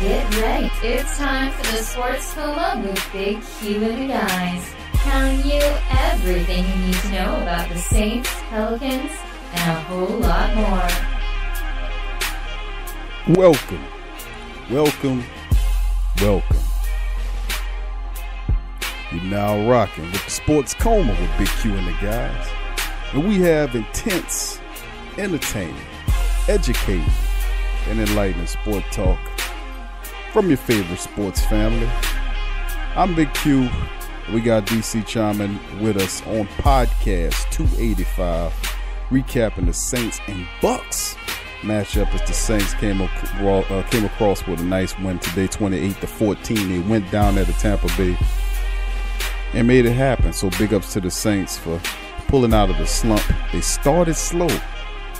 Get ready. It's time for the Sports Coma with Big Q and the guys. Telling you everything you need to know about the Saints, Pelicans, and a whole lot more. Welcome. You're now rocking with the Sports Coma with Big Q and the guys. And we have intense, entertaining, educating, and enlightening sport talk from your favorite sports family. I'm Big Q. We got DC chiming with us on podcast 285, recapping the Saints and Bucs matchup as the Saints came across with a nice win today, 28-14. They went down there to Tampa Bay and made it happen. So big ups to the Saints for pulling out of the slump. They started slow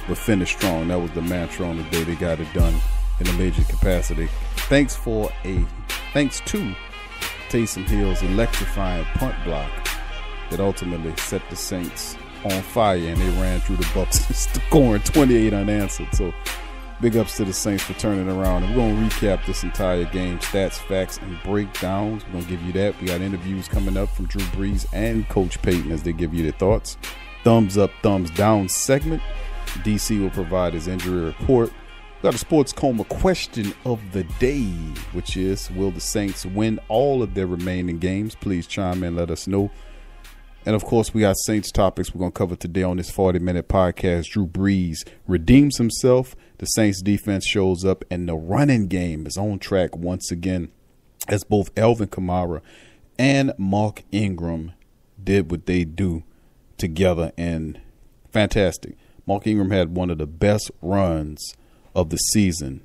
but finished strong. That was the mantra on the day. They got it done in a major capacity. Thanks to Taysom Hill's electrifying punt block that ultimately set the Saints on fire, and they ran through the Bucs, scoring 28 unanswered. So big ups to the Saints for turning around. And we're going to recap this entire game, stats, facts, and breakdowns. We're going to give you that. We got interviews coming up from Drew Brees and Coach Payton as they give you their thoughts. Thumbs up, thumbs down segment. DC will provide his injury report. We got a Sports Coma question of the day, which is, will the Saints win all of their remaining games? Please chime in, let us know. And, of course, we got Saints topics we're going to cover today on this 40-minute podcast. Drew Brees redeems himself. The Saints defense shows up, and the running game is on track once again as both Alvin Kamara and Mark Ingram did what they do together, and fantastic. Mark Ingram had one of the best runs of the season,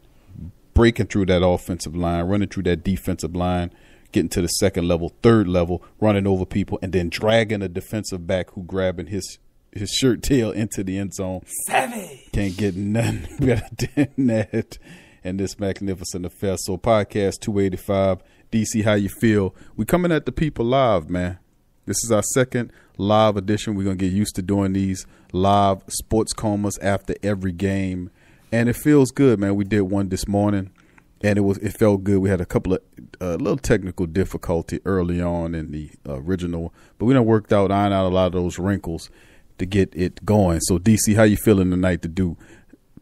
breaking through that offensive line, running through that defensive line, getting to the second level, third level, running over people, and then dragging a defensive back who grabbing his shirt tail into the end zone. Savage. Can't get nothing better than that in this magnificent affair. So podcast 285, DC, how you feel? We coming at the people live, man. This is our second live edition. We're going to get used to doing these live sports comas after every game. And it feels good, man. We did one this morning, and it felt good. We had a couple of little technical difficulty early on in the original, but we done worked out, iron out a lot of those wrinkles to get it going. So, DC, how you feeling tonight to do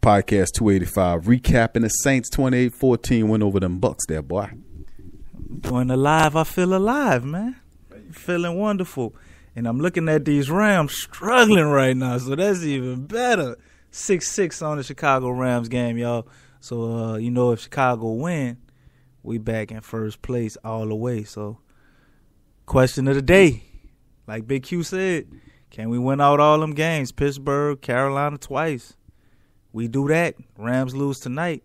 podcast 285, recapping the Saints 28-14 win over them Bucs there, boy? Doing the live, I feel alive, man. Feeling wonderful. And I'm looking at these Rams struggling right now, so that's even better. 6-6 on the Chicago Rams game, y'all. So, if Chicago win, we back in first place all the way. So, question of the day. Like Big Q said, can we win out all them games? Pittsburgh, Carolina twice. We do that. Rams lose tonight.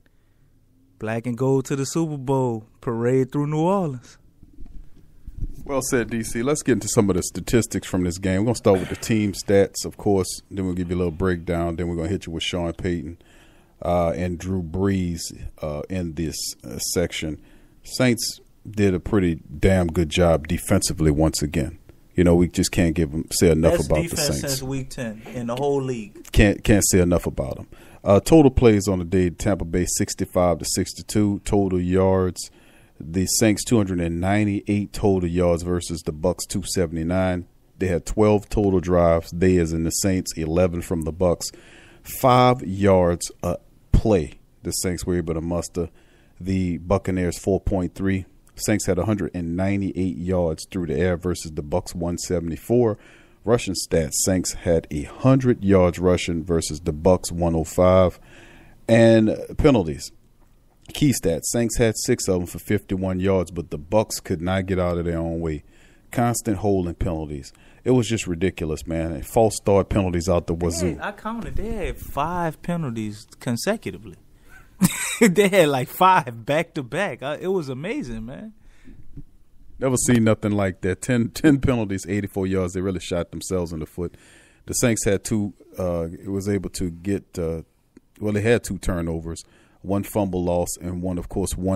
Black and gold to the Super Bowl. Parade through New Orleans. Well said, DC. Let's get into some of the statistics from this game. We're going to start with the team stats, of course. Then we'll give you a little breakdown. Then we're going to hit you with Sean Payton and Drew Brees in this section. Saints did a pretty damn good job defensively once again. We just can't say enough Best about the defense Saints. Since week 10 in the whole league. Can't say enough about them. Total plays on the day, Tampa Bay 65-62. Total yards, the Saints 298 total yards versus the Bucs 279. They had 12 total drives. They, as in the Saints, 11 from the Bucs. 5 yards a play the Saints were able to muster. The Buccaneers 4.3. Saints had 198 yards through the air versus the Bucs 174. Rushing stats, Saints had 100 yards rushing versus the Bucs 105. And penalties. Key stats, Saints had 6 of them for 51 yards, but the Bucs could not get out of their own way. Constant holding penalties. It was just ridiculous, man. And false start penalties out the wazoo. I counted. They had 5 penalties consecutively. They had like 5 back-to-back. It was amazing, man. Never seen nothing like that. 10 penalties, 84 yards. They really shot themselves in the foot. The Saints had 2. It was able to get they had 2 turnovers. 1 fumble loss, and one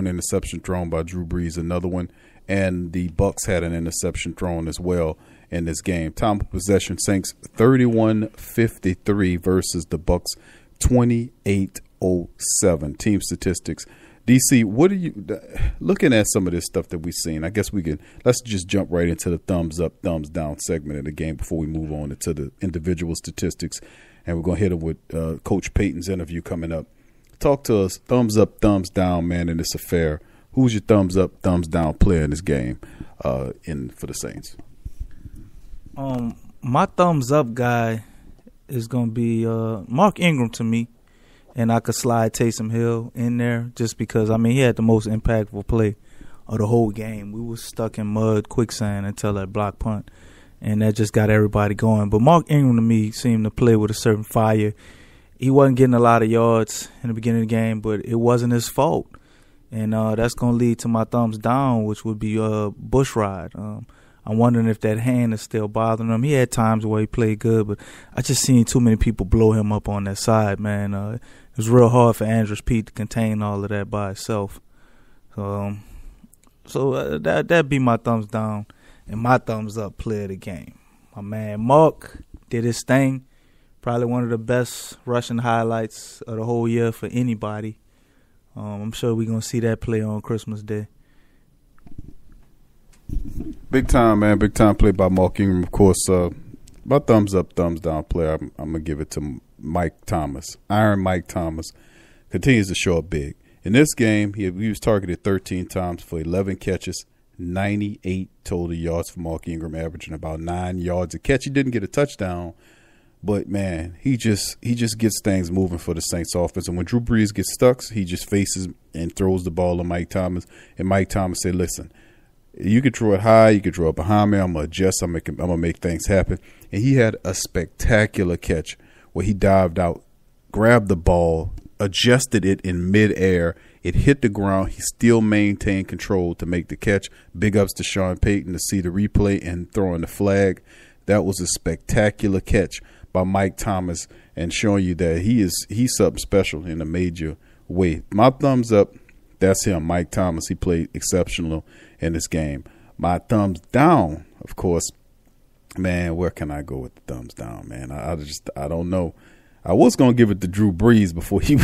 interception thrown by Drew Brees, another one, and the Bucs had an interception thrown as well in this game. Time of possession, Saints 31-53 versus the Bucs 28-07. Team statistics, DC, what are you looking at some of this stuff that we've seen? I guess let's just jump right into the thumbs up, thumbs down segment of the game before we move on into the individual statistics. And we're going to hit them with Coach Payton's interview coming up. Talk to us, thumbs up, thumbs down, man, in this affair. Who's your thumbs up, thumbs down player in this game for the Saints? My thumbs up guy is going to be Mark Ingram to me. And I could slide Taysom Hill in there just because, I mean, he had the most impactful play of the whole game. We were stuck in mud, quicksand until that block punt, and that just got everybody going. But Mark Ingram, to me, seemed to play with a certain fire. He wasn't getting a lot of yards in the beginning of the game, but it wasn't his fault. And that's going to lead to my thumbs down, which would be Bushride. I'm wondering if that hand is still bothering him. He had times where he played good, but I just seen too many people blow him up on that side, man. It was real hard for Andrews Pete to contain all of that by himself. So that'd be my thumbs down and my thumbs up player of the game. My man Mark did his thing. Probably one of the best rushing highlights of the whole year for anybody. I'm sure we're going to see that play on Christmas Day. Big time, man. Big time play by Mark Ingram. Of course, my thumbs up, thumbs down player, I'm going to give it to Mike Thomas. Iron Mike Thomas continues to show up big. In this game, he was targeted 13 times for 11 catches, 98 total yards for Mark Ingram, averaging about 9 yards a catch. He didn't get a touchdown, but, man, he just gets things moving for the Saints offense. And when Drew Brees gets stuck, he just faces and throws the ball to Mike Thomas. And Mike Thomas said, listen, you can throw it high, you can throw it behind me. I'm going to adjust. I'm going to make things happen. And he had a spectacular catch where he dived out, grabbed the ball, adjusted it in midair. It hit the ground. He still maintained control to make the catch. Big ups to Sean Payton to see the replay and throwing the flag. That was a spectacular catch by Mike Thomas and showing you that he's something special in a major way. My thumbs up, that's him, Mike Thomas. He played exceptional in this game. My thumbs down, of course, man, where can I go with the thumbs down, man? I don't know. I was going to give it to Drew Brees before he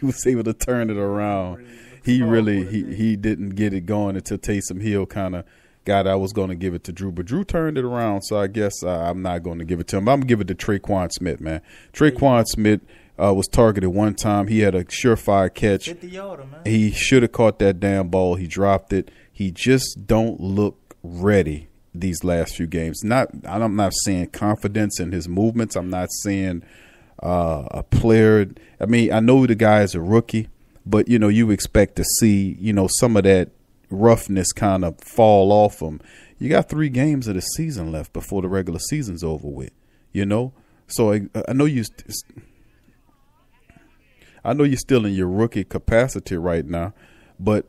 was able to turn it around. He didn't get it going until Taysom Hill kind of got it. I was going to give it to Drew, but Drew turned it around, so I guess I'm not going to give it to him. I'm going to give it to Traquan Smith, man. Traquan Smith was targeted one time. He had a surefire catch. 50-yarder, man. He should have caught that damn ball. He dropped it. He just don't look ready these last few games. I'm not seeing confidence in his movements. I'm not seeing a player. I mean, I know the guy is a rookie, but, you expect to see, some of that roughness kind of fall off him. You got 3 games of the season left before the regular season's over with, So I know you're still in your rookie capacity right now, but,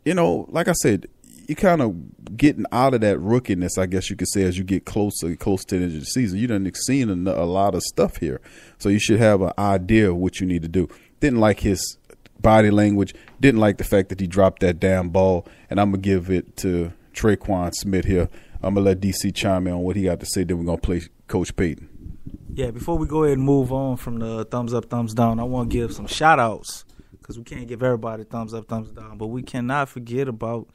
like I said, you kind of getting out of that rookiness, I guess you could say, as you get close to the end of the season. You done seen a lot of stuff here, so you should have an idea of what you need to do. Didn't like his body language, didn't like the fact that he dropped that damn ball, and I'm going to give it to Traquan Smith here. I'm going to let DC chime in on what he got to say, then we're going to play Coach Payton. Yeah, before we go ahead and move on from the thumbs up, thumbs down, I want to give some shout-outs because we can't give everybody thumbs up, thumbs down, but we cannot forget about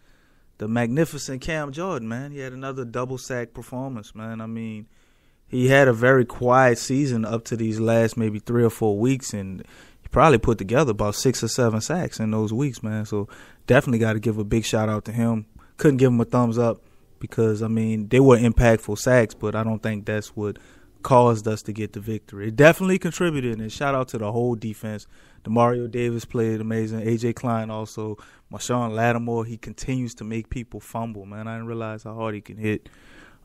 the magnificent Cam Jordan, man. He had another double-sack performance, man. I mean, he had a very quiet season up to these last maybe 3 or 4 weeks, and he probably put together about 6 or 7 sacks in those weeks, man. So definitely got to give a big shout-out to him. Couldn't give him a thumbs up because, I mean, they were impactful sacks, but I don't think that's what caused us to get the victory. It definitely contributed, and shout out to the whole defense. DeMario Davis played amazing. A.J. Klein also. Marshawn Lattimore, he continues to make people fumble, man. I didn't realize how hard he can hit.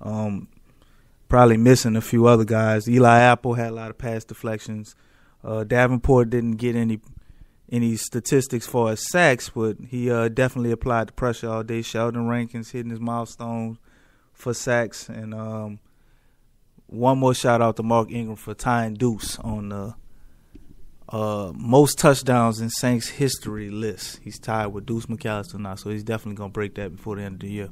Probably missing a few other guys. Eli Apple had a lot of pass deflections. Davenport didn't get any statistics for his sacks, but he definitely applied the pressure all day. Sheldon Rankins hitting his milestones for sacks. And one more shout-out to Mark Ingram for tying Deuce on the most touchdowns in Saints history list. He's tied with Deuce McAllister now, so he's definitely going to break that before the end of the year.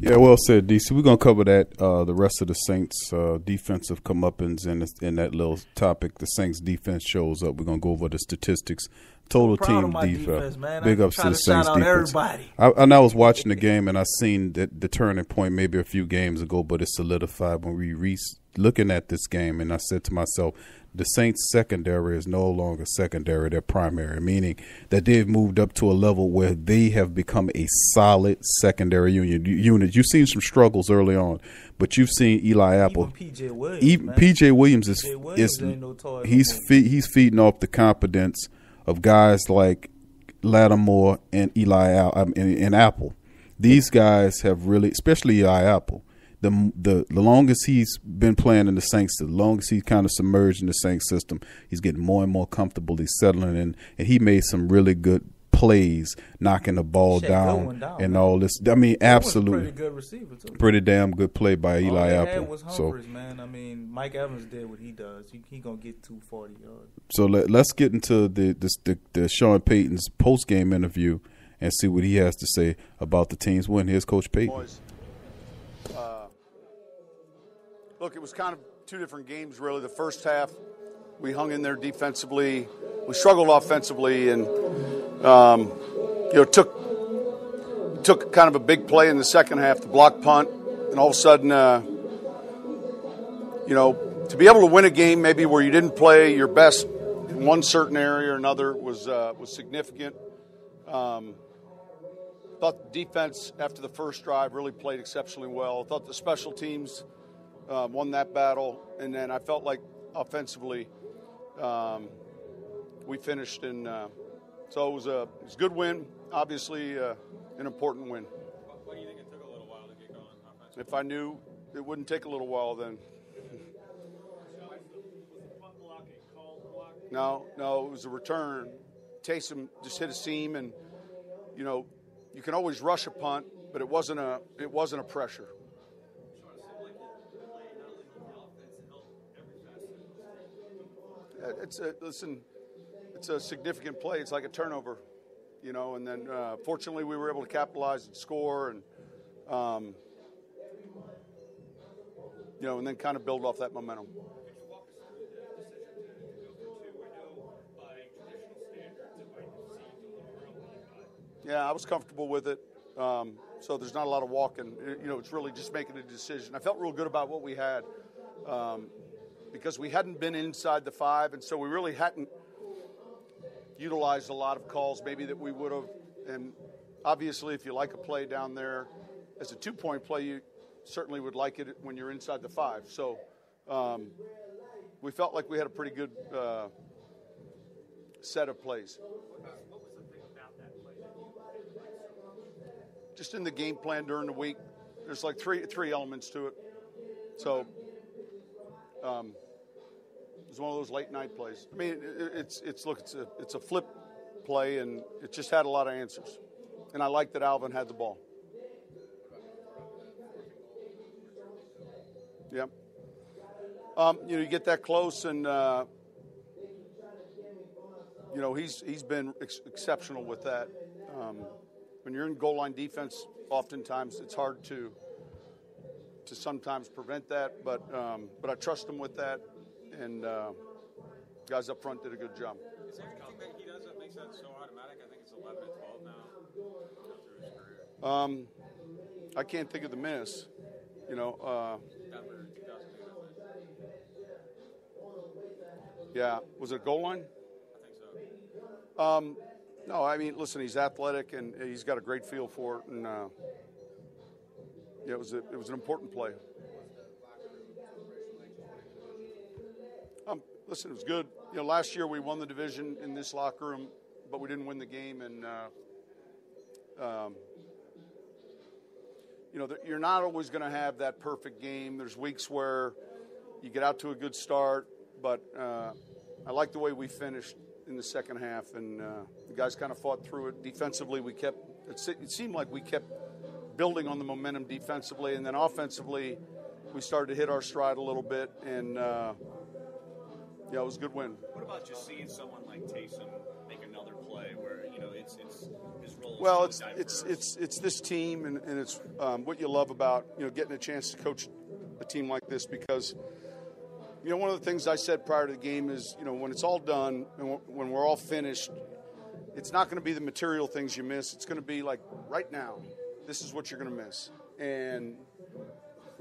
Yeah, well said, DC. We're going to cover that, the rest of the Saints' defensive comeuppance in that little topic. The Saints' defense shows up. We're going to go over the statistics. Total team defense. Big ups to the Saints defense. I was watching the game, and I seen the turning point maybe a few games ago, but it solidified when we looking at this game, and I said to myself, the Saints' secondary is no longer secondary, they're primary, meaning that they've moved up to a level where they have become a solid secondary unit. You've seen some struggles early on, but you've seen Eli Apple. Even P.J. Williams is he's feeding off the competence of guys like Lattimore and and Apple. These guys have really, especially Eli Apple, the longest he's been playing in the Saints, the longest he's kind of submerged in the Saints system, he's getting more and more comfortable. He's settling in, and he made some really good plays, knocking the ball down and all this. I mean, absolutely, pretty good receiver too. Pretty damn good play by Eli Apple. Was Humphries, man. I mean, Mike Evans did what he does. He gonna get 240 yards. So let's get into the Sean Payton's post game interview and see what he has to say about the team's win. Here's Coach Payton. Boys. Look, it was kind of two different games, really. The first half, we hung in there defensively. We struggled offensively, and took kind of a big play in the second half, the block punt, and all of a sudden, to be able to win a game maybe where you didn't play your best in one certain area or another was significant. Thought the defense after the first drive really played exceptionally well. Thought the special teams won that battle, and then I felt like offensively we finished in. So it was a good win, obviously an important win. Why do you think it took a little while to get going offensively? If I knew it wouldn't take a little while, then. No, it was a return. Taysom just hit a seam, and you can always rush a punt, but it wasn't a pressure. It's a significant play. It's like a turnover, and then fortunately we were able to capitalize and score, and and then kind of build off that momentum. Yeah, I was comfortable with it. So there's not a lot of walking. It's really just making a decision. I felt real good about what we had because we hadn't been inside the 5, and so we really hadn't utilized a lot of calls maybe that we would have. And obviously, if you like a play down there as a 2-point play, you certainly would like it when you're inside the 5. So we felt like we had a pretty good set of plays. Just in the game plan during the week, there's like three elements to it. So it was one of those late night plays. I mean, it's a flip play, and it just had a lot of answers. And I like that Alvin had the ball. Yeah. You get that close, and he's been exceptional with that. When you're in goal line defense, oftentimes it's hard to sometimes prevent that, but I trust him with that, and guys up front did a good job. Is there anything that he does that makes that so automatic? I think it's 11 and 12 now through his career. I can't think of the miss. Denver, 2008. Yeah, was it a goal line? I think so. No, I mean, listen, he's athletic and he's got a great feel for it, and it was an important play. Listen, it was good. Last year we won the division in this locker room, but we didn't win the game, and you're not always going to have that perfect game. There's weeks where you get out to a good start, but I like the way we finished in the second half, and the guys kind of fought through it. Defensively, it seemed like we kept building on the momentum defensively, and then offensively, we started to hit our stride a little bit, and it was a good win. What about just seeing someone like Taysom make another play where, it's his role Well, it's this team, and it's what you love about getting a chance to coach a team like this, because one of the things I said prior to the game is when it's all done and when we're all finished, it's not going to be the material things you miss. It's going to be like right now, this is what you're going to miss. And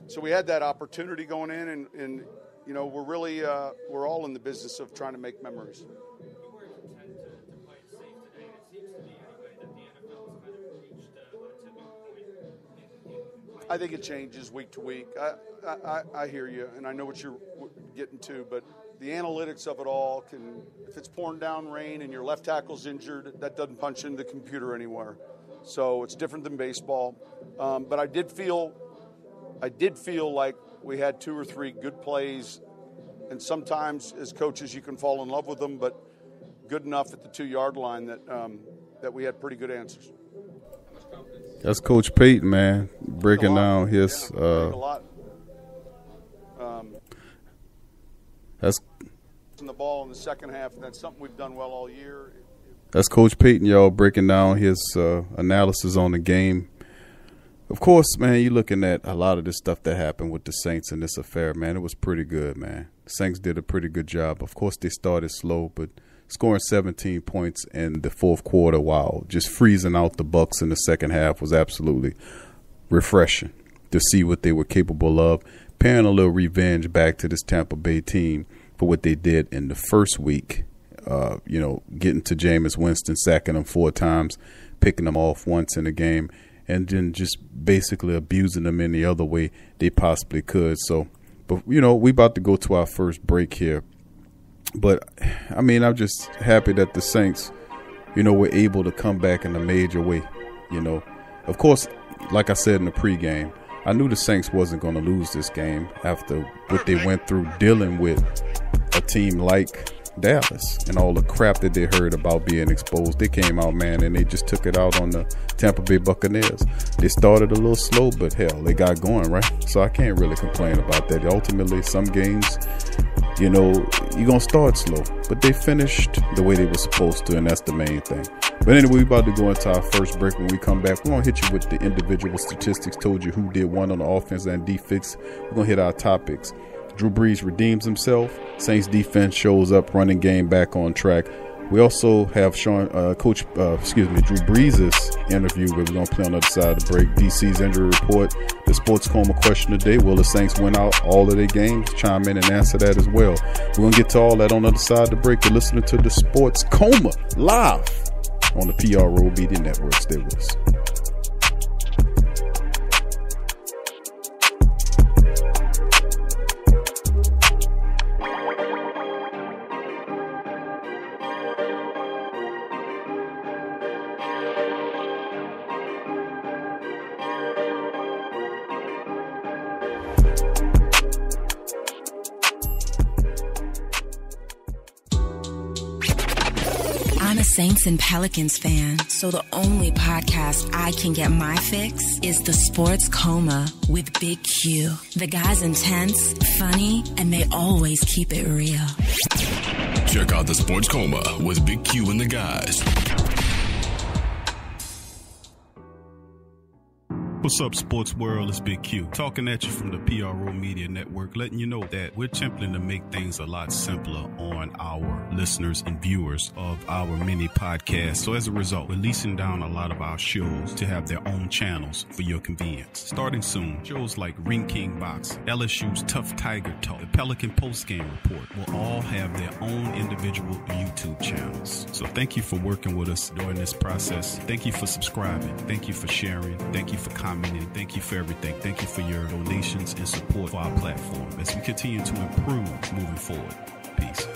so we had that opportunity going in, and we're really we're all in the business of trying to make memories. I think it changes week to week. I hear you, and I know what you're getting to, but the analytics of it all if it's pouring down rain and your left tackle's injured, that doesn't punch into the computer anywhere. So it's different than baseball. But I did feel like we had 2 or 3 good plays, and sometimes as coaches you can fall in love with them, but good enough at the 2-yard line that we had pretty good answers. That's Coach Payton, man, breaking down his. A lot. That's the ball in the second half, and that's something we've done well all year. That's Coach Payton, y'all, breaking down his analysis on the game. Of course, man, you're looking at a lot of this stuff that happened with the Saints in this affair, man. It was pretty good, man. The Saints did a pretty good job. Of course, they started slow, but scoring 17 points in the fourth quarter while just freezing out the Bucs in the second half was absolutely refreshing to see what they were capable of, paying a little revenge back to this Tampa Bay team for what they did in the first week, getting to Jameis Winston, sacking him 4 times, picking him off once in the game, and then just basically abusing them in the other way they possibly could. So, but, we about to go to our first break here. But, I'm just happy that the Saints, were able to come back in a major way, Of course, like I said in the pregame, I knew the Saints wasn't going to lose this game after what they went through dealing with a team like Dallas and all the crap that they heard about being exposed. They came out, man, and they just took it out on the Tampa Bay Buccaneers. They started a little slow, but hell, they got going, right? So I can't really complain about that. Ultimately, some games, you're going to start slow, but they finished the way they were supposed to, and that's the main thing. But anyway, we're about to go into our first break. When we come back, we're going to hit you with the individual statistics, told you who did one on the offense and defense. We're going to hit our topics. Drew Brees redeems himself. Saints defense shows up, running game back on track. We also have Drew Brees' interview where we're going to play on the other side of the break. DC's injury report, the Sports Coma question today. Will the Saints win out all of their games? Chime in and answer that as well. We're going to get to all that on the other side of the break. You're listening to the Sports Coma live on the PRO Media Network. Stay with us. Saints and Pelicans fan, so the only podcast I can get my fix is the Sports Coma with Big Q. The guy's intense, funny, and they always keep it real. Check out the Sports Coma with Big Q and the guys. What's up, sports world? It's Big Q. Talking at you from the PRO Media Network, letting you know that we're attempting to make things a lot simpler on our listeners and viewers of our mini podcast. So as a result, we're leasing down a lot of our shows to have their own channels for your convenience. Starting soon, shows like Ring King Box, LSU's Tough Tiger Talk, the Pelican Postgame Report will all have their own individual YouTube channels. So thank you for working with us during this process. Thank you for subscribing. Thank you for sharing. Thank you for commenting. Thank you for everything. Thank you for your donations and support for our platform as we continue to improve moving forward. Peace.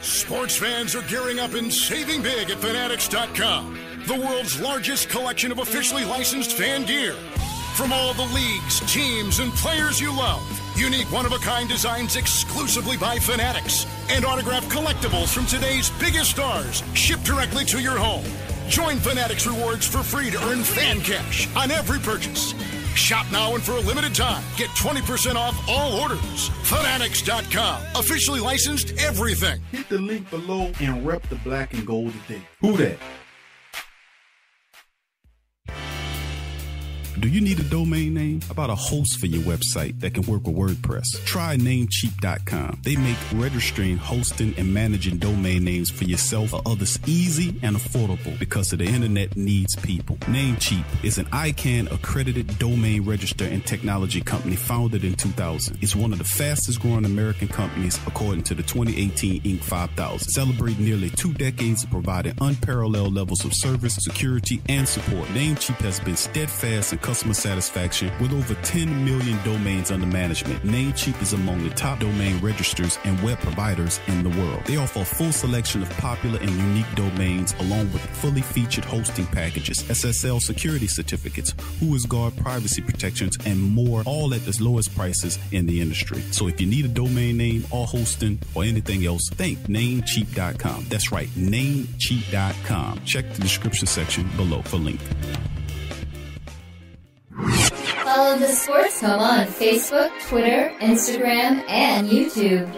Sports fans are gearing up and saving big at Fanatics.com, the world's largest collection of officially licensed fan gear. From all the leagues, teams, and players you love. Unique one-of-a-kind designs exclusively by Fanatics. And autographed collectibles from today's biggest stars shipped directly to your home. Join Fanatics Rewards for free to earn fan cash on every purchase. Shop now and for a limited time, get 20% off all orders. Fanatics.com, officially licensed everything. Hit the link below and rep the black and gold today. Who that? Do you need a domain name? How about a host for your website that can work with WordPress? Try Namecheap.com. They make registering, hosting, and managing domain names for yourself or others easy and affordable because the internet needs people. Namecheap is an ICANN accredited domain register and technology company founded in 2000. It's one of the fastest growing American companies according to the 2018 Inc. 5000, celebrating nearly 2 decades of providing unparalleled levels of service, security, and support. Namecheap has been steadfast in customer satisfaction with over 10 million domains under management. Namecheap is among the top domain registers and web providers in the world. They offer a full selection of popular and unique domains along with fully featured hosting packages, SSL security certificates, WhoisGuard privacy protections, and more, all at the lowest prices in the industry. So if you need a domain name or hosting or anything else, think Namecheap.com. That's right, Namecheap.com. Check the description section below for link. Follow the Sports Coma on Facebook, Twitter, Instagram, and YouTube.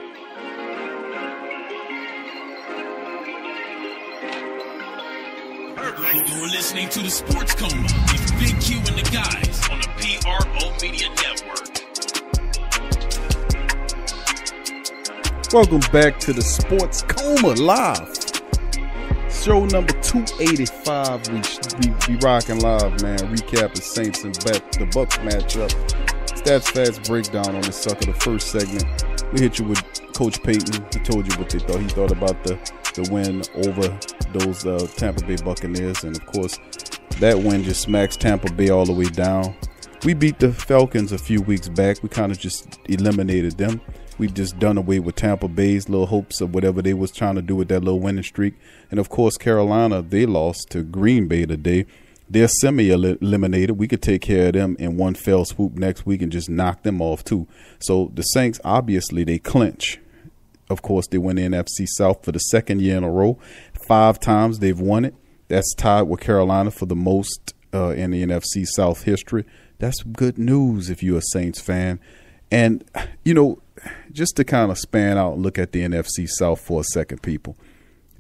You're listening to the Sports Coma with Big Q and the guys on the PRO Media Network. Welcome back to the Sports Coma Live. Show number 285. We rocking live, man. Recap the Saints and the Bucs matchup. Stats fast breakdown on this sucker. The first segment, we hit you with Coach Payton. He told you what they thought. He thought about the win over those Tampa Bay Buccaneers, and of course, that win just smacks Tampa Bay all the way down. We beat the Falcons a few weeks back. We kind of just eliminated them. We just done away with Tampa Bay's little hopes of whatever they was trying to do with that little winning streak. And, of course, Carolina, they lost to Green Bay today. They're semi-eliminated. We could take care of them in one fell swoop next week and just knock them off, too. So the Saints, obviously, they clinch. Of course, they win the NFC South for the second year in a row. 5 times they've won it. That's tied with Carolina for the most in the NFC South history. That's good news if you're a Saints fan. And, you know, just to kind of span out and look at the NFC South for a second, people.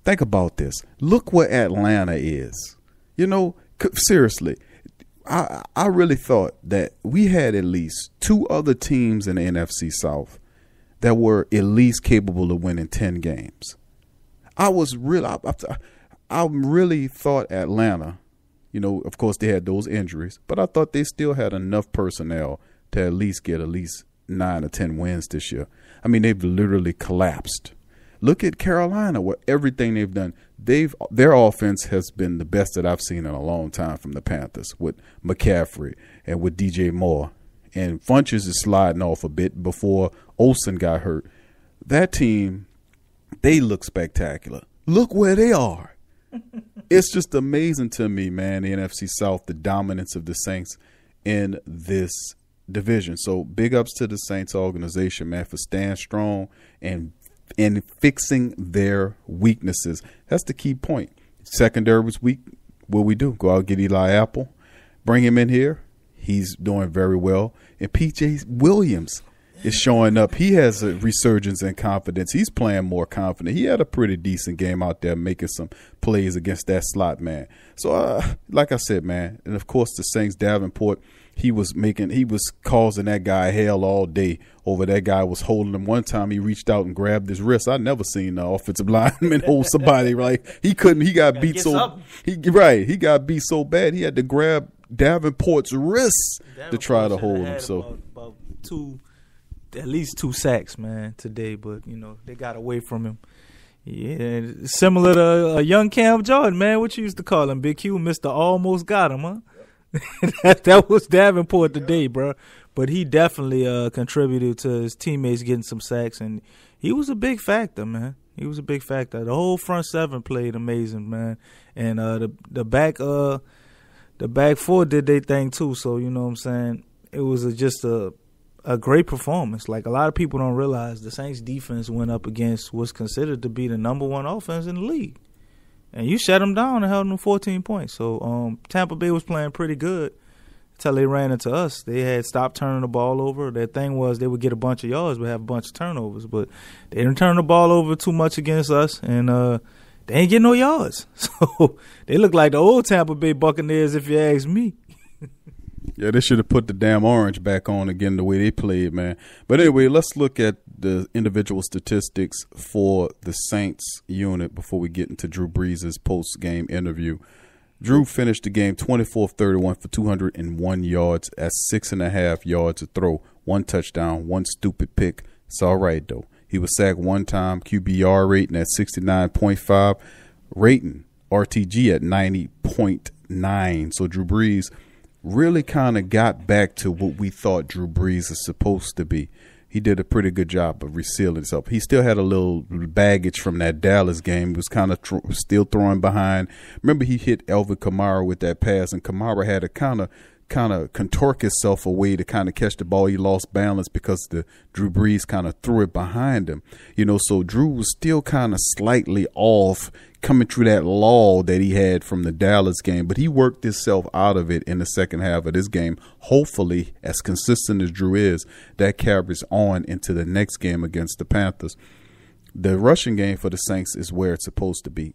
Think about this. Look where Atlanta is. You know, seriously, I really thought that we had at least 2 other teams in the NFC South that were at least capable of winning 10 games. I really thought Atlanta, you know, of course they had those injuries, but I thought they still had enough personnel to at least get 9 or 10 wins this year. I mean, they've literally collapsed. Look at Carolina, where everything they've done. Their offense has been the best that I've seen in a long time from the Panthers with McCaffrey and with DJ Moore. And Funches is sliding off a bit before Olsen got hurt. That team, they look spectacular. Look where they are. It's just amazing to me, man, the NFC South, the dominance of the Saints in this division. So big ups to the Saints organization, man, for staying strong and fixing their weaknesses. That's the key point. Secondary was weak. What we do? Go out and get Eli Apple, bring him in here. He's doing very well. And P.J. Williams is showing up. He has a resurgence in confidence. He's playing more confident. He had a pretty decent game out there making some plays against that slot man. So, like I said, man, and of course the Saints, Davenport, he was causing that guy hell all day over that guy was holding him. One time he reached out and grabbed his wrist. I never seen an offensive lineman hold somebody right. He got beat so he got beat so bad he had to grab Davenport's wrists to try to hold him. So about at least 2 sacks, man, today, but you know, they got away from him. Yeah, similar to a young Cam Jordan, man. What you used to call him, Big Q, Mr. Almost Got Him, huh? That was Davenport today, bro. But he definitely contributed to his teammates getting some sacks, and he was a big factor, man. He was a big factor. The whole front 7 played amazing, man, and the back 4 did their thing too. So you know what I'm saying. It was just a great performance. Like a lot of people don't realize, the Saints defense went up against what's considered to be the number 1 offense in the league. And you shut them down and held them 14 points. So Tampa Bay was playing pretty good. until they ran into us. They had stopped turning the ball over. Their thing was they would get a bunch of yards but have a bunch of turnovers. But they didn't turn the ball over too much against us, and they ain't get no yards. So they look like the old Tampa Bay Buccaneers, if you ask me. Yeah, they should have put the damn orange back on again the way they played, man. But anyway, let's look at the individual statistics for the Saints unit before we get into Drew Brees' post-game interview. Drew finished the game 24-31 for 201 yards at 6.5 yards a throw, 1 touchdown, 1 stupid pick. It's all right, though. He was sacked 1 time, QBR rating at 69.5, rating RTG at 90.9. So Drew Brees really kind of got back to what we thought Drew Brees is supposed to be. He did a pretty good job of resealing himself. He still had a little baggage from that Dallas game. He was kind of still throwing behind. Remember, he hit Alvin Kamara with that pass, and Kamara had to kind of contort himself away to kind of catch the ball. He lost balance because the Drew Brees kind of threw it behind him. So Drew was still kind of slightly off coming through that lull that he had from the Dallas game, but he worked himself out of it in the second half of this game. Hopefully, as consistent as Drew is, that carries on into the next game against the Panthers. The rushing game for the Saints is where it's supposed to be.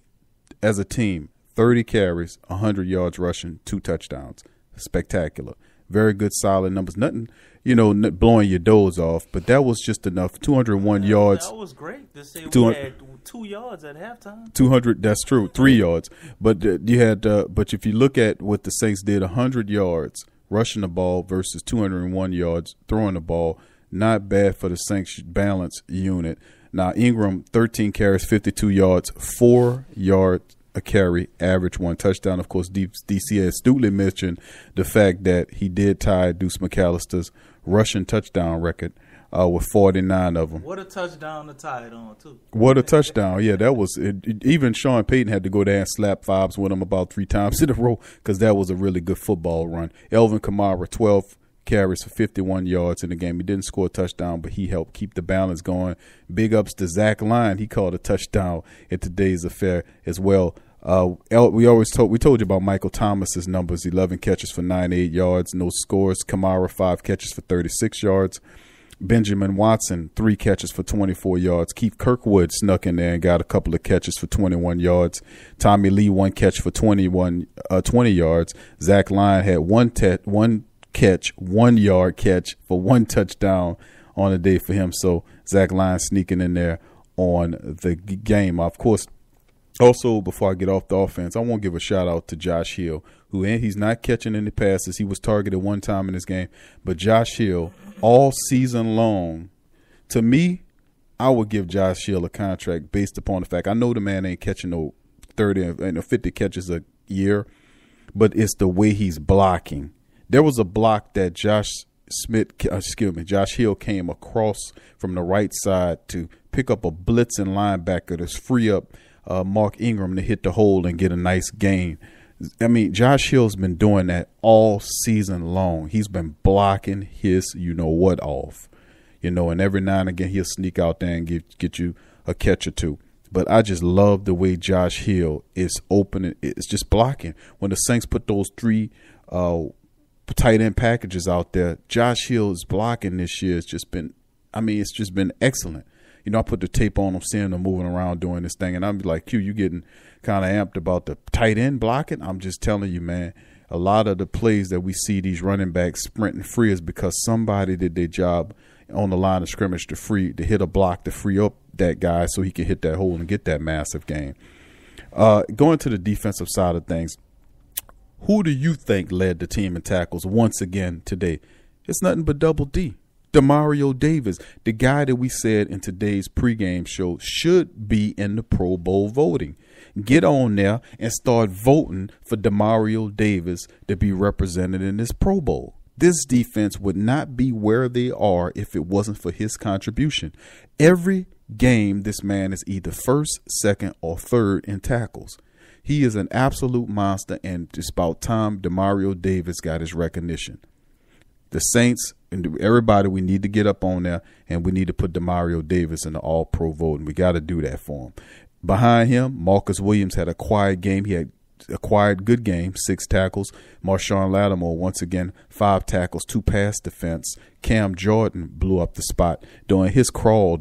As a team, 30 carries, 100 yards rushing, 2 touchdowns. Spectacular. Very good, solid numbers. Nothing, blowing your doors off, but that was just enough. 201 yards. That was great to say we had 2 yards at halftime. 200, that's true, 3 yards. But you had, but if you look at what the Saints did, 100 yards rushing the ball versus 201 yards throwing the ball, not bad for the Saints balance unit. Now, Ingram, 13 carries, 52 yards, 4 yards a carry, average 1 touchdown. Of course, DC astutely mentioned the fact that he did tie Deuce McAllister's rushing touchdown record with 49 of them. What a touchdown to tie it on, too. What a touchdown. Yeah, that was it. Even Sean Payton had to go there and slap Fobs with him about 3 times in a row because that was a really good football run. Alvin Kamara, 12 carries for 51 yards in the game. He didn't score a touchdown, but he helped keep the balance going. Big ups to Zach Lyon. He called a touchdown at today's affair as well. We told you about Michael Thomas's numbers: 11 catches for 98 yards, no scores. Kamara, 5 catches for 36 yards. Benjamin Watson, 3 catches for 24 yards. Keith Kirkwood snuck in there and got a couple of catches for 21 yards. Tommy Lee, 1 catch for 20 yards. Zach Lyon had 1 yard catch for 1 touchdown on the day for him. So Zach Lyon sneaking in there on the game. Of course, also, before I get off the offense, I want to give a shout-out to Josh Hill, who he's not catching any passes. He was targeted 1 time in this game. But Josh Hill, all season long, to me, I would give Josh Hill a contract based upon the fact I know the man ain't catching no 30 and 50 catches a year, but it's the way he's blocking. There was a block that Josh Hill came across from the right side to pick up a blitzing linebacker to free up Mark Ingram to hit the hole and get a nice gain. I mean, Josh Hill's been doing that all season long. He's been blocking his you-know-what off, and every now and again he'll sneak out there and get you a catch or 2. But I just love the way Josh Hill is opening. It's just blocking. When the Saints put those 3 tight end packages out there, Josh Hill's blocking this year has just been, it's just been excellent. I put the tape on him, seeing him moving around doing this thing, and I'm like, Q, you getting kind of amped about the tight end blocking? I'm just telling you, man, a lot of the plays that we see these running backs sprinting free is because somebody did their job on the line of scrimmage to hit a block to free up that guy so he can hit that hole and get that massive gain. Going to the defensive side of things, who do you think led the team in tackles once again today? It's nothing but Double D. Demario Davis, the guy that we said in today's pregame show should be in the Pro Bowl voting. Get on there and start voting for Demario Davis to be represented in this Pro Bowl. This defense would not be where they are if it wasn't for his contribution. Every game, this man is either first, second, or third in tackles. He is an absolute monster, and it's about time Demario Davis got his recognition. The Saints and everybody, we need to get up on there, and we need to put Demario Davis in the All-Pro vote, and we got to do that for him. Behind him, Marcus Williams had a quiet game. He had a quiet, good game, 6 tackles. Marshawn Lattimore, once again, 5 tackles, 2 pass defense. Cam Jordan blew up the spot doing his crawl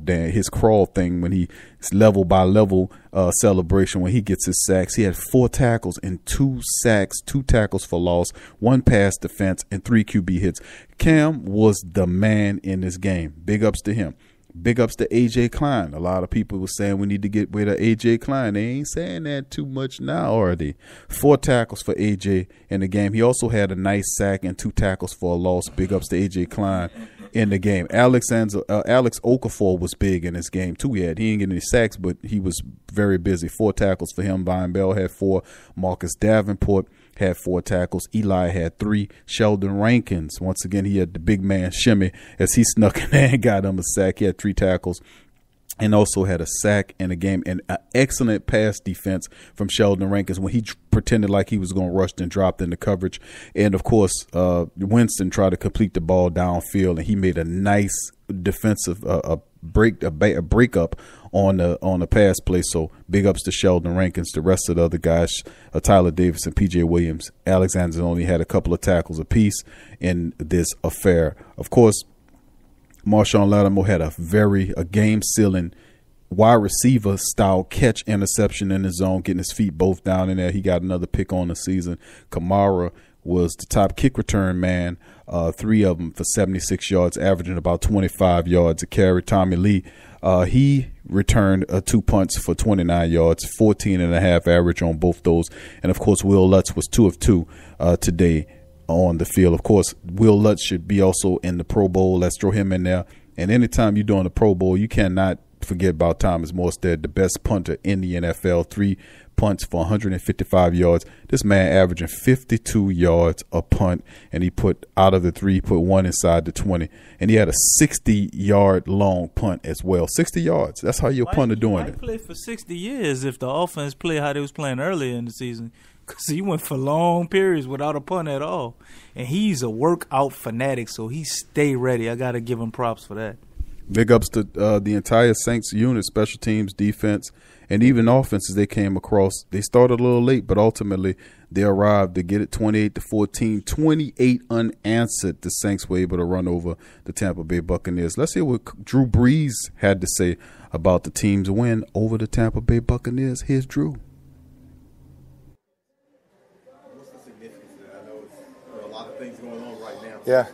thing when he level by level celebration when he gets his sacks. He had 4 tackles and 2 sacks, 2 tackles for loss, 1 pass defense, and 3 QB hits. Cam was the man in this game. Big ups to him. Big ups to A.J. Klein. A lot of people were saying we need to get rid of A.J. Klein. They ain't saying that too much now, are they? 4 tackles for A.J. in the game. He also had a nice sack and 2 tackles for a loss. Big ups to A.J. Klein in the game. Alex Okafor was big in this game, too. He didn't get any sacks, but he was very busy. 4 tackles for him. Brian Bell had 4. Marcus Davenport had 4 tackles. Eli had 3. Sheldon Rankins, once again, he had the big man shimmy as he snuck in there and got him a sack. He had 3 tackles and also had a sack in the game, and an excellent pass defense from Sheldon Rankins when he pretended like he was going to rush and dropped in the coverage. And, of course, Winston tried to complete the ball downfield, and he made a nice defensive breakup on the pass play. So big ups to Sheldon Rankins. The rest of the other guys, Tyler Davis and P.J. Williams. Alexander only had a couple of tackles apiece in this affair. Of course, Marshawn Lattimore had a game-sealing wide receiver style catch interception in the zone, getting his feet both down in there. He got another pick on the season. Kamara was the top kick return man, 3 of them for 76 yards, averaging about 25 yards a carry. Tommy Lee, he returned 2 punts for 29 yards, 14.5 average on both those. And, of course, Will Lutz was 2 of 2 today on the field. Of course, Will Lutz should be also in the Pro Bowl. Let's throw him in there. And anytime you're doing the Pro Bowl, you cannot forget about Thomas Morstead, the best punter in the NFL. 3 punts for 155 yards. This man averaging 52 yards a punt, and he put out of the 3, he put 1 inside the 20. And he had a 60-yard long punt as well. 60 yards. That's how your punter doing it. He played for 60 years if the offense played how they was playing earlier in the season. Because he went for long periods without a punt at all. And he's a workout fanatic, so he stay ready. I got to give him props for that. Big ups to the entire Saints unit, special teams, defense, and even offenses they came across. They started a little late, but ultimately they arrived to get it 28-14. 28 unanswered. The Saints were able to run over the Tampa Bay Buccaneers. Let's hear what Drew Brees had to say about the team's win over the Tampa Bay Buccaneers. Here's Drew. Yeah.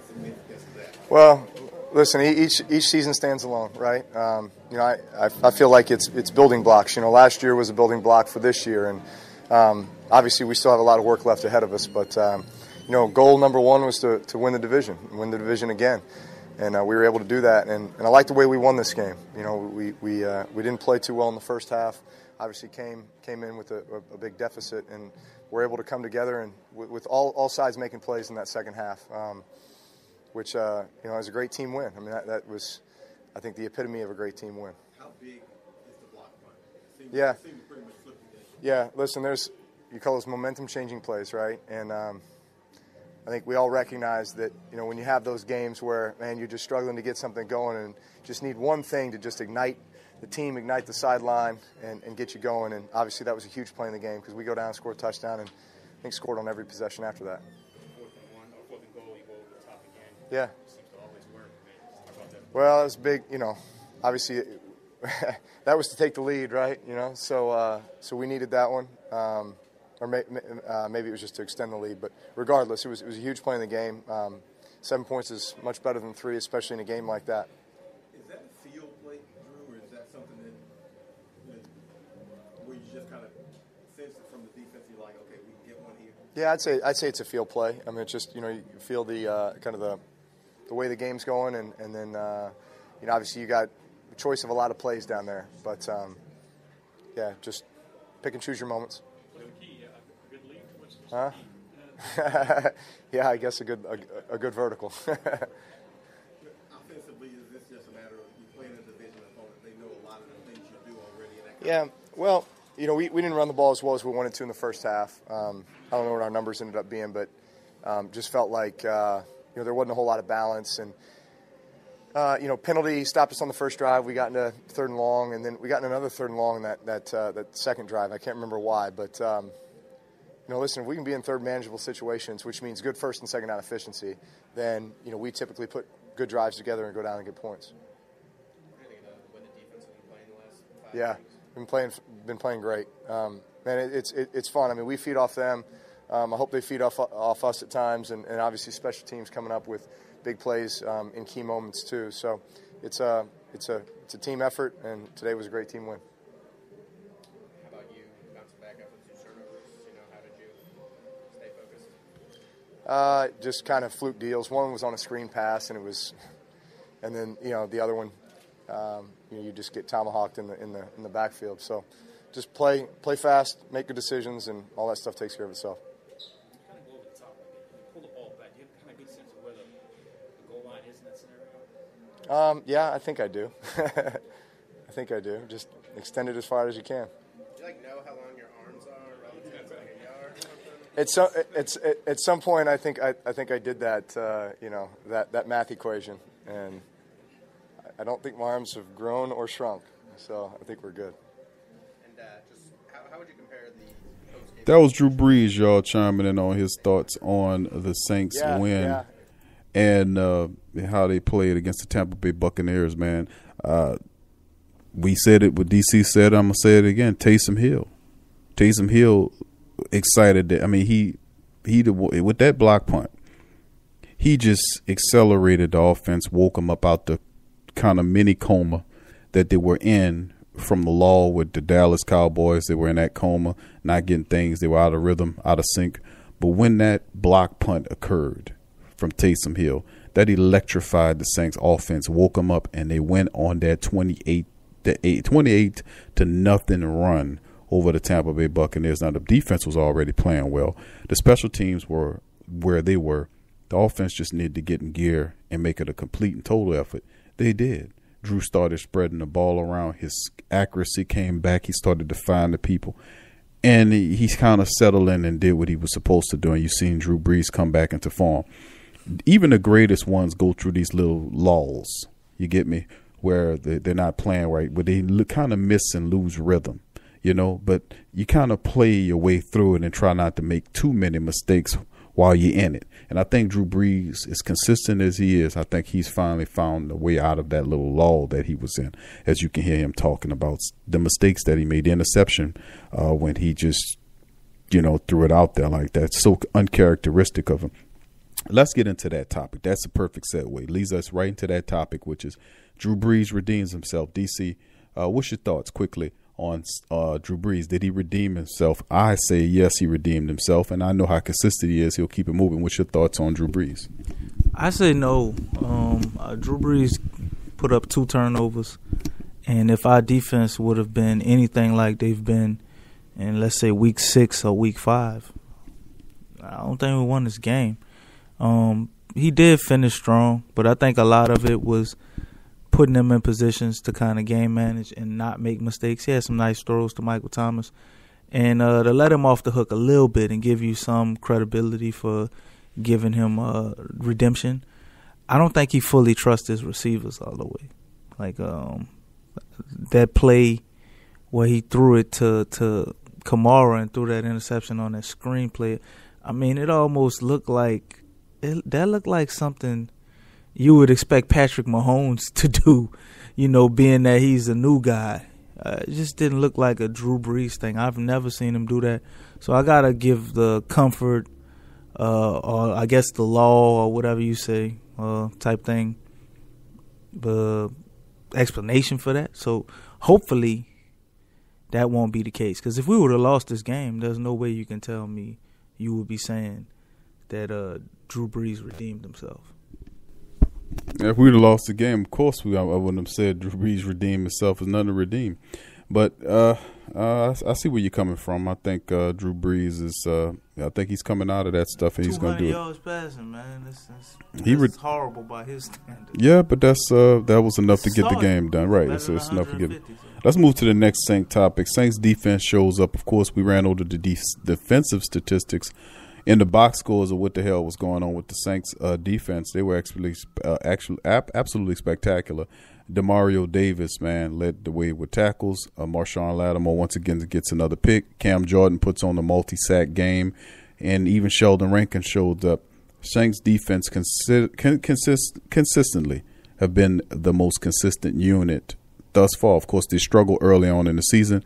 Well, listen, each season stands alone, right? I feel like it's building blocks. Last year was a building block for this year, and obviously we still have a lot of work left ahead of us. But goal number 1 was to win the division again, and we were able to do that. And I like the way we won this game. We didn't play too well in the first half. Obviously came in with a big deficit, and we're able to come together and with all sides making plays in that second half. Which is a great team win. I mean, that was, I think, the epitome of a great team win. How big is the block punt? Yeah. Pretty much flipped the game. Yeah, listen, you call those momentum-changing plays, right? And I think we all recognize that, when you have those games where, man, you're just struggling to get something going and just need one thing to just ignite the team, ignite the sideline, and get you going. And obviously that was a huge play in the game because we go down and score a touchdown and I think scored on every possession after that. Yeah. Well, it was big, obviously that was to take the lead, right? So we needed that one. Or maybe it was just to extend the lead. But regardless, it was a huge play in the game. 7 points is much better than 3, especially in a game like that. Is that a field play, Drew, or is that something that where you just kind of sense it from the defense, you're like, okay, we can get one here? Yeah, I'd say it's a field play. I mean, it's just, you feel the kind of the way the game's going, and then obviously you got a choice of a lot of plays down there, but yeah, just pick and choose your moments. A good lead. Huh? Yeah, I guess a good vertical. Offensively, is this just a matter of you playing a division opponent? They know a lot of the things you do already. Yeah, well, we didn't run the ball as well as we wanted to in the first half. I don't know what our numbers ended up being, but just felt like there wasn't a whole lot of balance, and penalty stopped us on the first drive. We got into 3rd and long, and then we got into another 3rd and long in that second drive. I can't remember why, but listen, if we can be in third manageable situations, which means good first and second down efficiency, then, we typically put good drives together and go down and get points. Yeah, been playing great. Man, it's fun. I mean, we feed off them. I hope they feed off us at times, and obviously special teams coming up with big plays in key moments too. So it's a team effort, and today was a great team win. How about you bouncing back after the 2 turnovers? How did you stay focused? Just kind of fluke deals. One was on a screen pass, and then the other one, you just get tomahawked in the backfield. So just play fast, make good decisions, and all that stuff takes care of itself. Kind of go over the top. Pull the ball back. Do you have kind of good sense of where the goal line is in that scenario? Yeah, I think I do. I think I do. Just extend it as far as you can. Do you know how long your arms are relative to a yard or something? At some point, I think I did that. That math equation, and I don't think my arms have grown or shrunk. So I think we're good. And just how would you compare the postgame? That was Drew Brees, y'all, chiming in on his thoughts on the Saints win and how they played against the Tampa Bay Buccaneers, man. We said it, what DC said, I'm going to say it again. Taysom Hill excited. He with that block punt, he just accelerated the offense, woke them up out the kind of mini coma that they were in from the law with the Dallas Cowboys. They were in that coma, not getting things. They were out of rhythm, out of sync. But when that block punt occurred from Taysom Hill, that electrified the Saints offense, woke them up, and they went on that 28 to nothing run over the Tampa Bay Buccaneers. Now, the defense was already playing well. The special teams were where they were. The offense just needed to get in gear and make it a complete and total effort. They did. Drew started spreading the ball around. His accuracy came back. He started to find the people. And he's kind of settled in and did what he was supposed to do. And you've seen Drew Brees come back into form. Even the greatest ones go through these little lulls, you get me, where they're not playing right, where they kind of miss and lose rhythm, But you kind of play your way through it and try not to make too many mistakes while you're in it. And I think Drew Brees, as consistent as he is, I think he's finally found a way out of that little lull that he was in. As you can hear him talking about the mistakes that he made, the interception when he just, threw it out there like that. So uncharacteristic of him. Let's get into that topic. That's a perfect segue. Leads us right into that topic, which is Drew Brees redeems himself. DC, what's your thoughts quickly on Drew Brees? Did he redeem himself? I say yes, he redeemed himself, and I know how consistent he is. He'll keep it moving. What's your thoughts on Drew Brees? I say no. Drew Brees put up 2 turnovers, and if our defense would have been anything like they've been in, let's say, week 6 or week 5, I don't think we won this game. He did finish strong, but I think a lot of it was putting him in positions to kind of game manage and not make mistakes. He had some nice throws to Michael Thomas. And to let him off the hook a little bit and give you some credibility for giving him redemption, I don't think he fully trusts his receivers all the way. Like that play where he threw it to Kamara and threw that interception on that screenplay, it almost looked like that looked like something you would expect Patrick Mahomes to do, being that he's a new guy. It just didn't look like a Drew Brees thing. I've never seen him do that. So I got to give the comfort or I guess the law or whatever you say type thing, the explanation for that. So hopefully that won't be the case. Because if we would have lost this game, there's no way you can tell me you would be saying that Drew Brees redeemed himself. If we'd have lost the game, of course I wouldn't have said Drew Brees redeemed himself. There's nothing to redeem. But I see where you're coming from. I think Drew Brees is. I think he's coming out of that stuff, and he's going to do it. 200 yards passing, man. That's horrible by his standards. Yeah, but that was enough to get the game done, right? It's enough to get it. Let's move to the next Saints topic. Saints defense shows up. Of course, we ran over the defensive statistics. in the box scores of what the hell was going on with the Saints defense, they were actually absolutely spectacular. Demario Davis, man, led the way with tackles. Marshawn Lattimore once again gets another pick. Cam Jordan puts on the multi-sack game, and even Sheldon Rankin showed up. Saints defense consistently have been the most consistent unit thus far. Of course, they struggled early on in the season,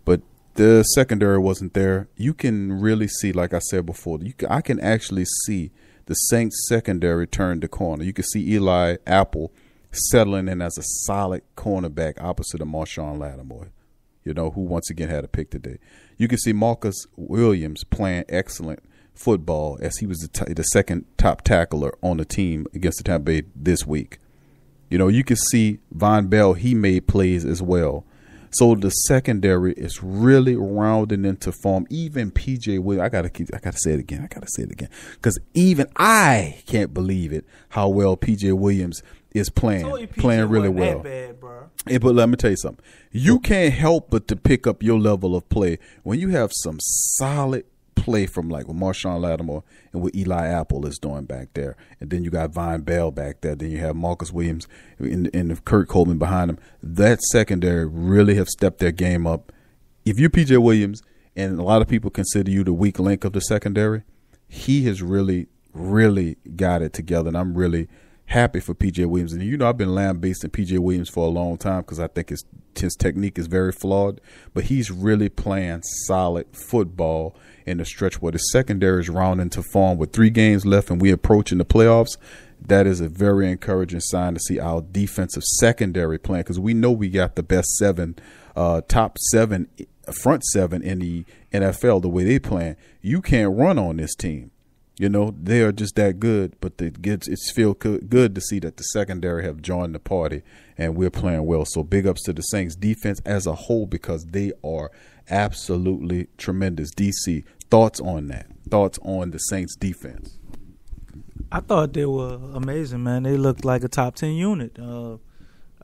but the secondary wasn't there. You can really see, like I said before, I can actually see the Saints secondary turn the corner. You can see Eli Apple settling in as a solid cornerback opposite of Marshawn Lattimore, who once again had a pick today. You can see Marcus Williams playing excellent football as he was the second top tackler on the team against the Tampa Bay this week. You can see Von Bell, he made plays as well. So the secondary is really rounding into form. Even P.J. Williams, I gotta say it again, because even I can't believe it how well P.J. Williams is playing really well. Bad, bro. But let me tell you something. You can't help but to pick up your level of play when you have some solid play from like what Marshawn Lattimore and what Eli Apple is doing back there. And then you got Von Bell back there. Then you have Marcus Williams and Kurt Coleman behind him. That secondary really have stepped their game up. If you're P.J. Williams, and a lot of people consider you the weak link of the secondary, he has really, really got it together. And I'm really happy for P.J. Williams. And, I've been lambasting P.J. Williams for a long time because I think his technique is very flawed. But he's really playing solid football in the stretch where the secondary is rounding to form with 3 games left and we're approaching the playoffs. That is a very encouraging sign to see our defensive secondary playing, because we know we got the best top 7, front 7 in the NFL the way they playing. You can't run on this team. They are just that good, but it's feel good to see that the secondary have joined the party and we're playing well. So big ups to the Saints defense as a whole, because they are absolutely tremendous. DC, thoughts on that? Thoughts on the Saints defense? I thought they were amazing, man. They looked like a top 10 unit. I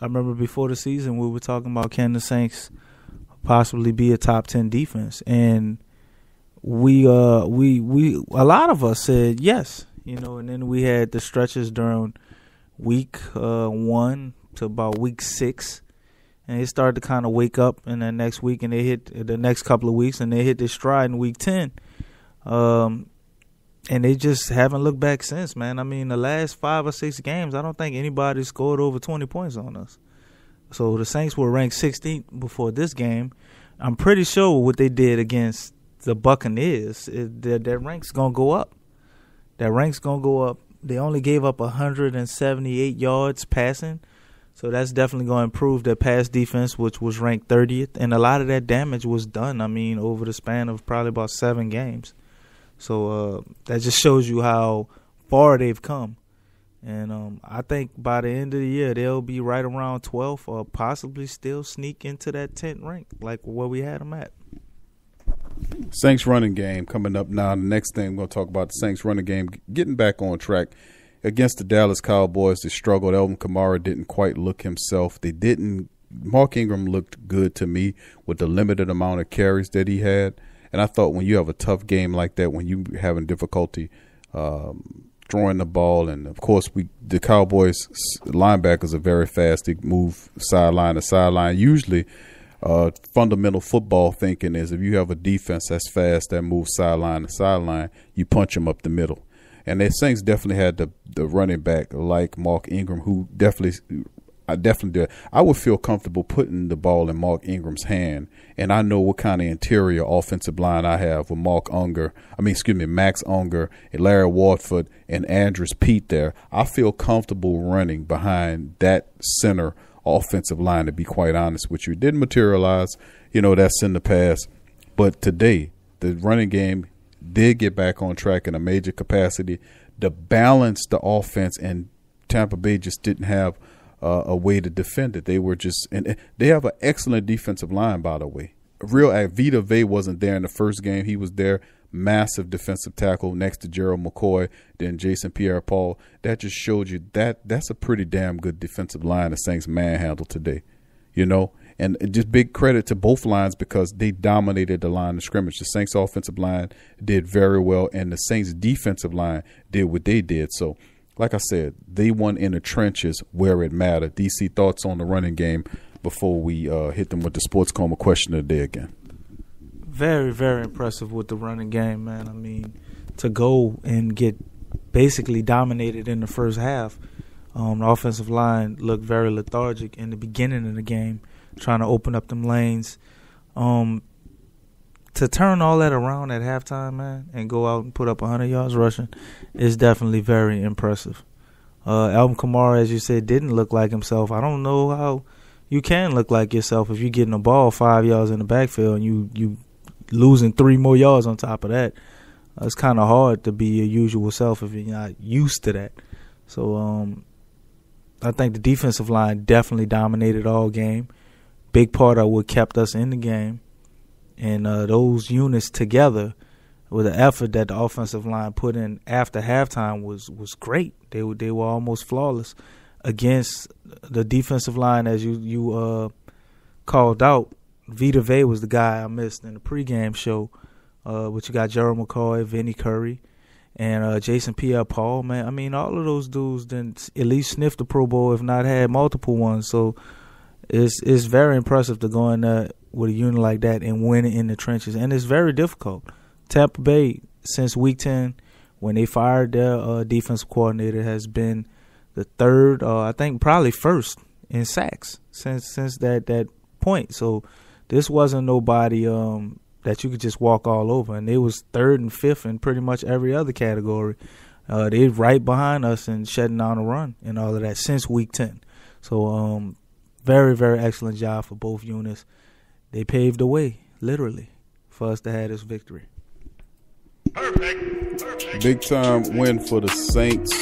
remember before the season we were talking about, can the Saints possibly be a top 10 defense? And we a lot of us said yes, and then we had the stretches during week 1 to about week 6, and they started to kind of wake up in the next week, and they hit the next couple of weeks, and they hit their stride in week 10, and they just haven't looked back since, man. I mean, the last 5 or 6 games, I don't think anybody scored over 20 points on us. So the Saints were ranked 16th before this game. I'm pretty sure what they did against the Buccaneers, their rank's going to go up. Their rank's going to go up. They only gave up 178 yards passing, so that's definitely going to improve their pass defense, which was ranked 30th. And a lot of that damage was done, over the span of probably about 7 games. So that just shows you how far they've come. And I think by the end of the year, they'll be right around 12th or possibly still sneak into that 10th rank, like where we had them at. Saints running game coming up now. The next thing we're going to talk about, the Saints running game getting back on track against the Dallas Cowboys. They struggled. Alvin Kamara didn't quite look himself. Mark Ingram looked good to me with the limited amount of carries that he had. And I thought when you have a tough game like that, when you having difficulty throwing the ball, and of course the Cowboys linebackers are very fast. They move sideline to sideline. Usually fundamental football thinking is if you have a defense that's fast that moves sideline to sideline, you punch them up the middle. And the Saints definitely had the running back like Mark Ingram, who I definitely did. I would feel comfortable putting the ball in Mark Ingram's hand, and I know what kind of interior offensive line I have with Max Unger, and Larry Warford, and Andrews Pete there. I feel comfortable running behind that center offensive line, to be quite honest with you. It didn't materialize, that's in the past. But today, the running game did get back on track in a major capacity. To balance the offense, and Tampa Bay just didn't have a way to defend it. They were and they have an excellent defensive line, by the way. Vita Vea wasn't there in the first game. He was there. Massive defensive tackle next to Gerald McCoy, then Jason Pierre-Paul. That just showed you that's a pretty damn good defensive line the Saints manhandled today, And just big credit to both lines because they dominated the line of scrimmage. The Saints offensive line did very well, and the Saints defensive line did what they did. So, like I said, they won in the trenches where it mattered. DC, thoughts on the running game before we hit them with the Sports Coma question of the day again? Very, very impressive with the running game, man. I mean, to go and get basically dominated in the first half. The offensive line looked very lethargic in the beginning of the game, trying to open up them lanes. To turn all that around at halftime, man, and go out and put up 100 yards rushing is definitely very impressive. Alvin Kamara, as you said, didn't look like himself. I don't know how you can look like yourself if you're getting the ball 5 yards in the backfield and you losing 3 more yards on top of that. It's kind of hard to be your usual self if you're not used to that. So I think the defensive line definitely dominated all game. Big part of what kept us in the game. And those units together with the effort that the offensive line put in after halftime was great. They were almost flawless against the defensive line, as you called out. Vita Vea was the guy I missed in the pregame show. But you got Gerald McCoy, Vinnie Curry, and Jason Pierre-Paul, man. I mean, all of those dudes didn't at least sniff the Pro Bowl, if not had multiple ones. So it's very impressive to go in there with a unit like that and win it in the trenches. And it's very difficult. Tampa Bay, since Week 10, when they fired their defensive coordinator, has been the third, I think probably first in sacks since that point. So this wasn't nobody that you could just walk all over. And they was third and fifth in pretty much every other category. They're right behind us and shutting down a run and all of that since Week 10. So very, very excellent job for both units. They paved the way, literally, for us to have this victory. Perfect. Big time win for the Saints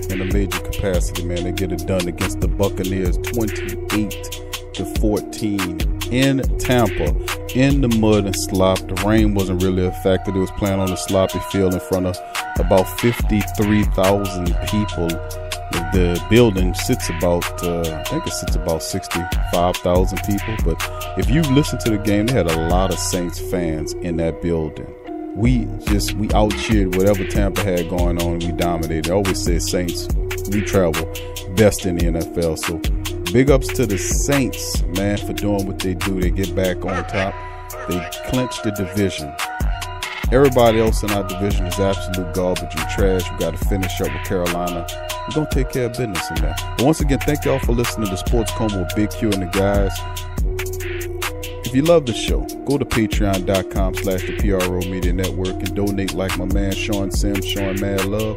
in a major capacity, man. They get it done against the Buccaneers 28-14 in Tampa, in the mud and slop. The rain wasn't really a factor. They was playing on a sloppy field in front of about 53,000 people. The building sits about, I think it sits about 65,000 people. But if you listen to the game, they had a lot of Saints fans in that building. We out-cheered whatever Tampa had going on, and we dominated. I always say Saints, we travel best in the NFL. So big ups to the Saints, man, for doing what they do. They get back on top. They clinch the division. Everybody else in our division is absolute garbage and trash. We got to finish up with Carolina. We're going to take care of business in there. But once again, thank y'all for listening to Sports Coma with Big Q and the guys. If you love the show, go to patreon.com/the PRO Media Network and donate like my man Sean Sims, showing mad love.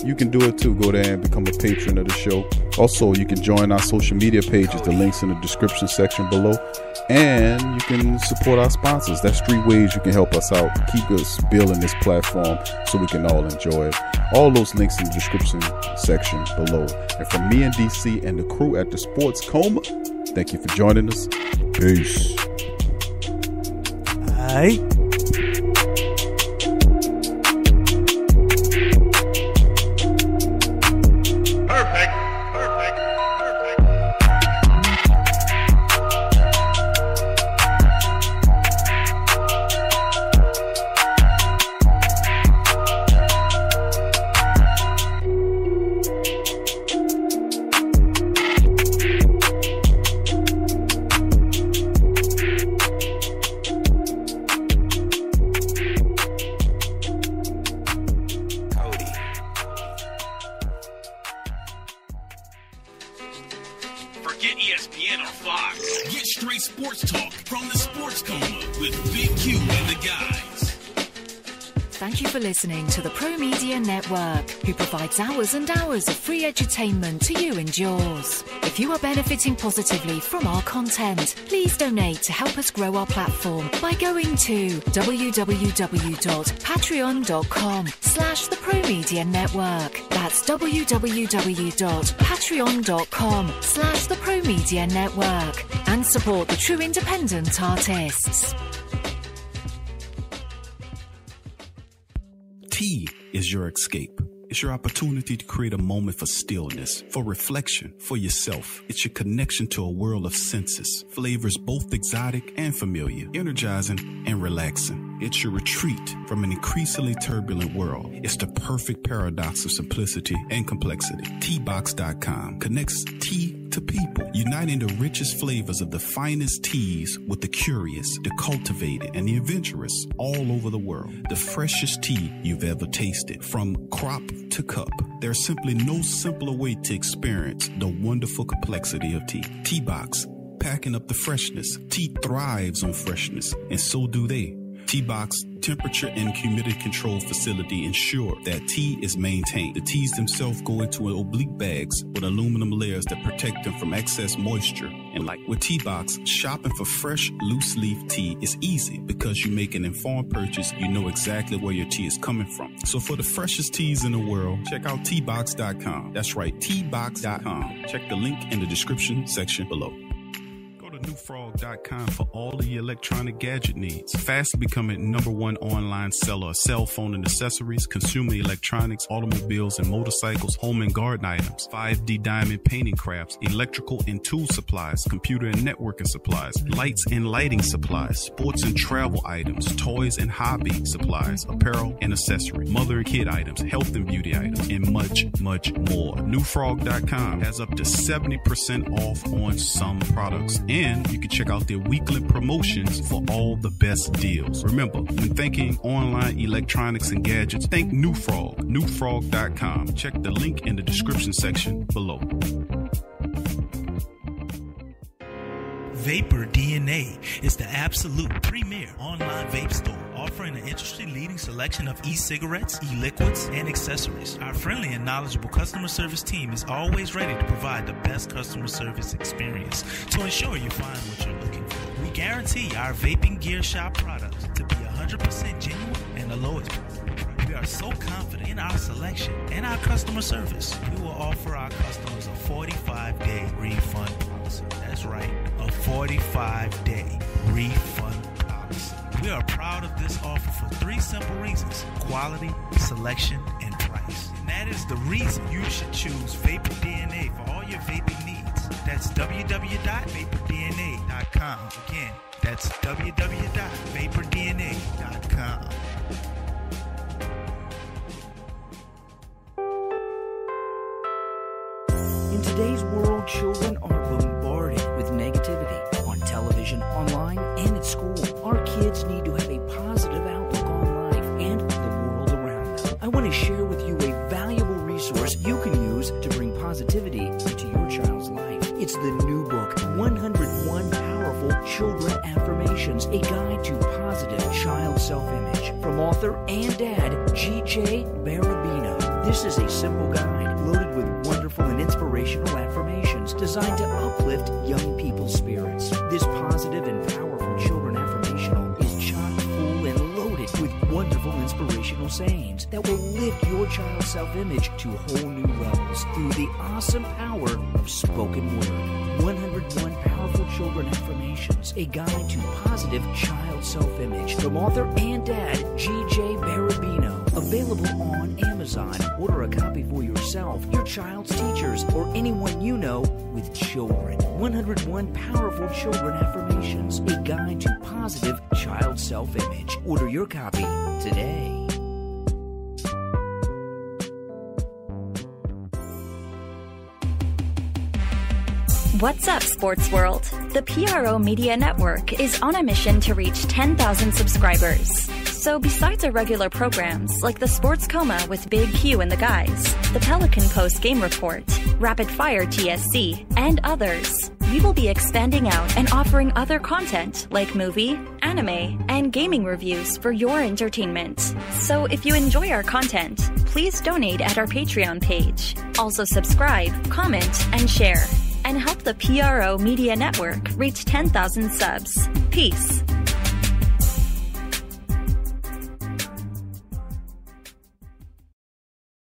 You can do it too. Go there and become a patron of the show. Also, you can join our social media pages. The link's in the description section below. And you can support our sponsors. That's 3 ways you can help us out. Keep us building this platform so we can all enjoy it. All those links in the description section below. And from me and DC and the crew at the Sports Coma, thank you for joining us. Peace. All right. Forget ESPN or Fox. Get straight sports talk from the Sports Coma with Big Q and the guys. Thank you for listening to the Pro Media Network, who provides hours and hours of free edutainment to you and yours. If you are benefiting positively from our content, please donate to help us grow our platform by going to www.patreon.com/the Pro Media Network. That's www.patreon.com/the Pro Media Network, and support the true independent artists. Tea is your escape. It's your opportunity to create a moment for stillness, for reflection, for yourself. It's your connection to a world of senses, flavors both exotic and familiar, energizing and relaxing. It's your retreat from an increasingly turbulent world. It's the perfect paradox of simplicity and complexity. Teabox.com connects tea to people, uniting the richest flavors of the finest teas with the curious, the cultivated, and the adventurous all over the world. The freshest tea you've ever tasted, from crop to cup. There's simply no simpler way to experience the wonderful complexity of tea. Teabox, packing up the freshness. Tea thrives on freshness, and so do they. Teabox temperature and humidity control facility ensure that tea is maintained. The teas themselves go into oblique bags with aluminum layers that protect them from excess moisture. And like with Teabox, shopping for fresh, loose leaf tea is easy because you make an informed purchase. You know exactly where your tea is coming from. So for the freshest teas in the world, check out Teabox.com. That's right, Teabox.com. Check the link in the description section below. NewFrog.com for all of your electronic gadget needs. Fast becoming #1 online seller of cell phone and accessories, consumer electronics, automobiles and motorcycles, home and garden items, 5D diamond painting crafts, electrical and tool supplies, computer and networking supplies, lights and lighting supplies, sports and travel items, toys and hobby supplies, apparel and accessories, mother and kid items, health and beauty items, and much, much more. NewFrog.com has up to 70% off on some products, and you can check out their weekly promotions for all the best deals. Remember, when thinking online electronics and gadgets, think New Frog. NewFrog.com. Check the link in the description section below. Vapor DNA is the absolute premier online vape store, offering an industry-leading selection of e-cigarettes, e-liquids, and accessories. Our friendly and knowledgeable customer service team is always ready to provide the best customer service experience to ensure you find what you're looking for. We guarantee our vaping gear shop products to be 100% genuine and the lowest price. We are so confident in our selection and our customer service. We will offer our customers a 45-day refund policy. That's right, a 45-day refund policy. We are proud of this offer for 3 simple reasons: quality, selection, and price. And that is the reason you should choose Vapor DNA for all your vaping needs. That's www.vapordna.com. Again, that's www.vapordna.com. In today's world, children are bombarded with negativity on television, online, and at school. Our kids need to have a positive outlook on life and the world around them. I want to share with you a valuable resource you can use to bring positivity into your child's life. It's the new book, 101 Powerful Children Affirmations, a guide to positive child self-image, from author and dad, G.J. Barabino. This is a simple guide loaded with wonderful and inspirational affirmations designed to uplift young people's spirits. This positive and powerful children affirmational is chock full and loaded with wonderful inspirational sayings that will lift your child's self-image to whole new levels through the awesome power of spoken word. 101 Powerful Children Affirmations, a guide to positive child self-image, from author and dad, G.J. Barabino. Available on Amazon. Order a copy for yourself, your child's teachers, or anyone you know with children. 101 Powerful Children Affirmations, a guide to positive child self-image. Order your copy today. What's up, Sports World? The PRO Media Network is on a mission to reach 10,000 subscribers. So besides our regular programs like the Sports Coma with Big Q and the guys, the Pelican Postgame Report, Rapid Fire TSC, and others, we will be expanding out and offering other content like movie, anime, and gaming reviews for your entertainment. So if you enjoy our content, please donate at our Patreon page. Also subscribe, comment, and share, and help the PRO Media Network reach 10,000 subs. Peace.